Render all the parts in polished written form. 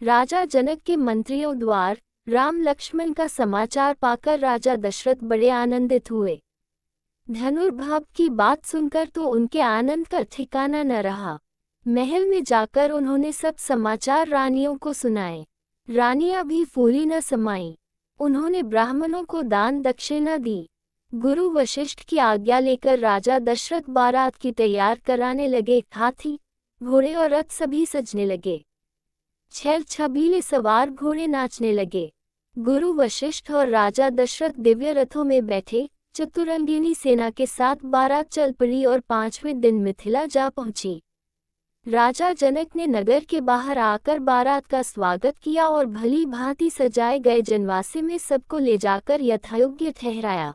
राजा जनक के मंत्रियों द्वार राम लक्ष्मण का समाचार पाकर राजा दशरथ बड़े आनंदित हुए। धनुर्भाव की बात सुनकर तो उनके आनंद का ठिकाना न रहा। महल में जाकर उन्होंने सब समाचार रानियों को सुनाए। रानियां भी फूली न समाईं। उन्होंने ब्राह्मणों को दान दक्षिणा दी। गुरु वशिष्ठ की आज्ञा लेकर राजा दशरथ बारात की तैयार कराने लगे। हाथी घोड़े और रथ सभी सजने लगे। छल छबीले सवार घोड़े नाचने लगे। गुरु वशिष्ठ और राजा दशरथ दिव्य रथों में बैठे चतुरंगिनी सेना के साथ बारात चल पड़ी और 5वें दिन मिथिला जा पहुंची। राजा जनक ने नगर के बाहर आकर बारात का स्वागत किया और भली भांति सजाए गए जनवासे में सबको ले जाकर यथायोग्य ठहराया।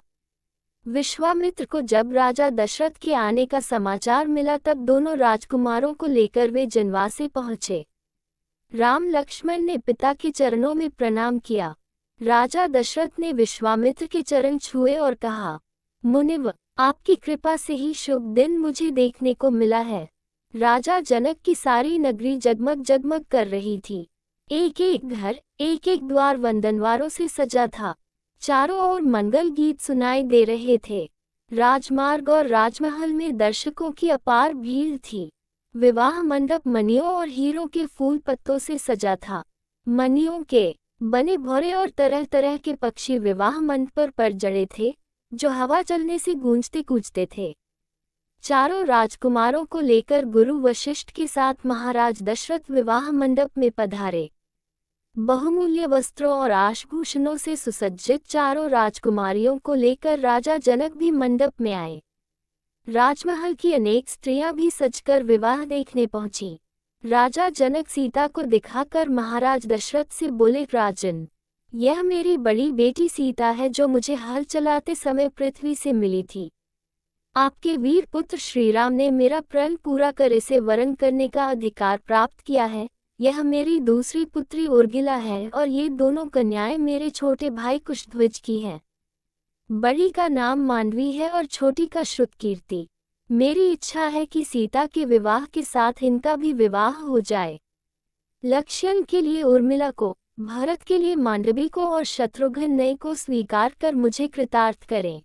विश्वामित्र को जब राजा दशरथ के आने का समाचार मिला तब दोनों राजकुमारों को लेकर वे जनवासे पहुंचे। राम लक्ष्मण ने पिता के चरणों में प्रणाम किया। राजा दशरथ ने विश्वामित्र के चरण छुए और कहा, मुनिव, आपकी कृपा से ही शुभ दिन मुझे देखने को मिला है। राजा जनक की सारी नगरी जगमग जगमग कर रही थी। एक एक घर, एक एक द्वार वंदनवारों से सजा था। चारों ओर मंगल गीत सुनाई दे रहे थे। राजमार्ग और राजमहल में दर्शकों की अपार भीड़ थी। विवाह मंडप मणियों और हीरों के फूल पत्तों से सजा था। मणियों के बने भौरे और तरह तरह के पक्षी विवाह मंडप पर जड़े थे, जो हवा चलने से गूंजते कूजते थे। चारों राजकुमारों को लेकर गुरु वशिष्ठ के साथ महाराज दशरथ विवाह मंडप में पधारे। बहुमूल्य वस्त्रों और आभूषणों से सुसज्जित चारों राजकुमारियों को लेकर राजा जनक भी मंडप में आए। राजमहल की अनेक स्त्रियां भी सजकर विवाह देखने पहुंची। राजा जनक सीता को दिखाकर महाराज दशरथ से बोले, राजन, यह मेरी बड़ी बेटी सीता है जो मुझे हल चलाते समय पृथ्वी से मिली थी। आपके वीर पुत्र श्रीराम ने मेरा प्रण पूरा कर इसे वरण करने का अधिकार प्राप्त किया है। यह मेरी दूसरी पुत्री उर्गिला है और ये दोनों कन्याएं मेरे छोटे भाई कुशध्वज की हैं। बड़ी का नाम मांडवी है और छोटी का श्रुतकीर्ति। मेरी इच्छा है कि सीता के विवाह के साथ इनका भी विवाह हो जाए। लक्ष्मण के लिए उर्मिला को, भरत के लिए मांडवी को और शत्रुघ्न नए को स्वीकार कर मुझे कृतार्थ करें।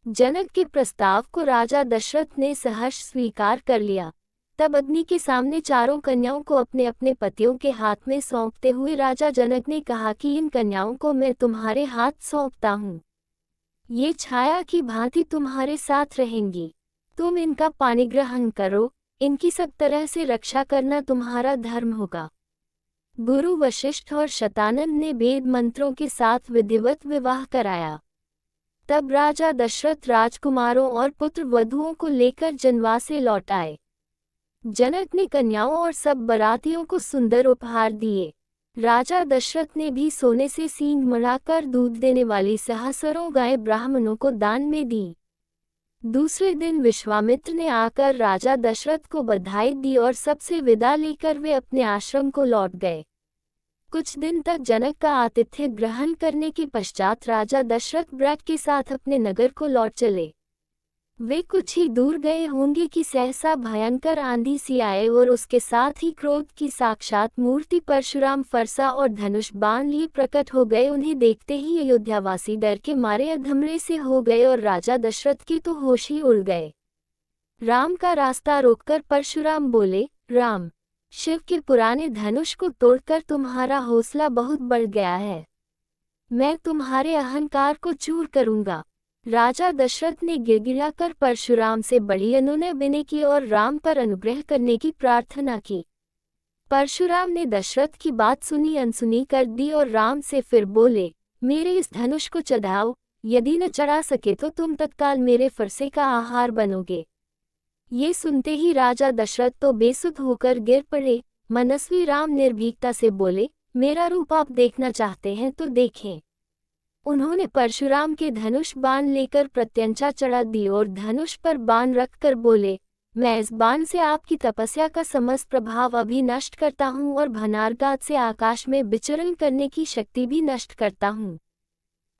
जनक के प्रस्ताव को राजा दशरथ ने सहर्ष स्वीकार कर लिया। तब अग्नि के सामने चारों कन्याओं को अपने अपने पतियों के हाथ में सौंपते हुए राजा जनक ने कहा कि इन कन्याओं को मैं तुम्हारे हाथ सौंपता हूँ। ये छाया की भांति तुम्हारे साथ रहेंगी। तुम इनका पाणिग्रहण करो। इनकी सब तरह से रक्षा करना तुम्हारा धर्म होगा। गुरु वशिष्ठ और शतानंद ने वेद मंत्रों के साथ विधिवत विवाह कराया। तब राजा दशरथ राजकुमारों और पुत्र वधुओं को लेकर जनवासे लौट आए। जनक ने कन्याओं और सब बरातियों को सुंदर उपहार दिए। राजा दशरथ ने भी सोने से सींग मढ़ाकर दूध देने वाली सहस्रों गायें ब्राह्मणों को दान में दी। दूसरे दिन विश्वामित्र ने आकर राजा दशरथ को बधाई दी और सबसे विदा लेकर वे अपने आश्रम को लौट गए। कुछ दिन तक जनक का आतिथ्य ग्रहण करने के पश्चात राजा दशरथ ब्रज के साथ अपने नगर को लौट चले। वे कुछ ही दूर गए होंगे कि सहसा भयंकर आंधी सी आए और उसके साथ ही क्रोध की साक्षात मूर्ति परशुराम फरसा और धनुष बाण लिए प्रकट हो गए। उन्हें देखते ही अयोध्यावासी डर के मारे अधमरे से हो गए और राजा दशरथ के तो होश ही उड़ गए। राम का रास्ता रोककर परशुराम बोले, राम, शिव के पुराने धनुष को तोड़कर तुम्हारा हौसला बहुत बढ़ गया है। मैं तुम्हारे अहंकार को चूर करूंगा। राजा दशरथ ने गिड़गिड़ाकर परशुराम से बड़ी अनुनय विनय की और राम पर अनुग्रह करने की प्रार्थना की। परशुराम ने दशरथ की बात सुनी अनसुनी कर दी और राम से फिर बोले, मेरे इस धनुष को चढ़ाओ। यदि न चढ़ा सके तो तुम तत्काल मेरे फरसे का आहार बनोगे। ये सुनते ही राजा दशरथ तो बेसुध होकर गिर पड़े। मनस्वी राम निर्भीकता से बोले, मेरा रूप आप देखना चाहते हैं तो देखें। उन्होंने परशुराम के धनुष बाण लेकर प्रत्यंचा चढ़ा दी और धनुष पर बाण रखकर बोले, मैं इस बाण से आपकी तपस्या का समस्त प्रभाव अभी नष्ट करता हूँ और भनारघात से आकाश में विचरण करने की शक्ति भी नष्ट करता हूँ।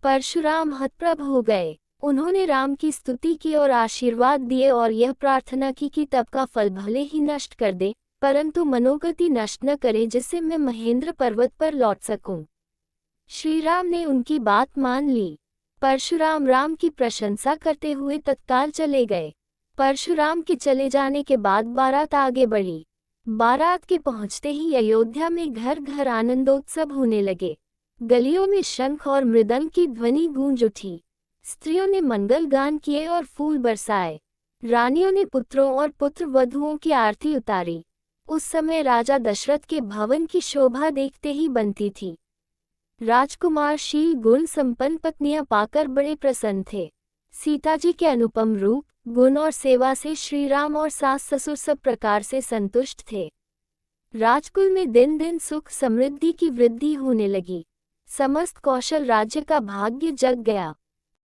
परशुराम हतप्रभ हो गए। उन्होंने राम की स्तुति की और आशीर्वाद दिए और यह प्रार्थना की कि तप का फल भले ही नष्ट कर दे, परंतु मनोगति नष्ट न करे जिससे मैं महेंद्र पर्वत पर लौट सकूं। श्री राम ने उनकी बात मान ली। परशुराम राम की प्रशंसा करते हुए तत्काल चले गए। परशुराम के चले जाने के बाद बारात आगे बढ़ी। बारात के पहुंचते ही अयोध्या में घर घर आनंदोत्सव होने लगे। गलियों में शंख और मृदंग की ध्वनि गूंज उठी। स्त्रियों ने मंगल गान किए और फूल बरसाए। रानियों ने पुत्रों और पुत्र वधुओं की आरती उतारी। उस समय राजा दशरथ के भवन की शोभा देखते ही बनती थी। राजकुमार शील गुण संपन्न पत्नियां पाकर बड़े प्रसन्न थे। सीता जी के अनुपम रूप, गुण और सेवा से श्री राम और सास ससुर सब प्रकार से संतुष्ट थे। राजकुल में दिन दिन सुख समृद्धि की वृद्धि होने लगी। समस्त कौशल राज्य का भाग्य जग गया।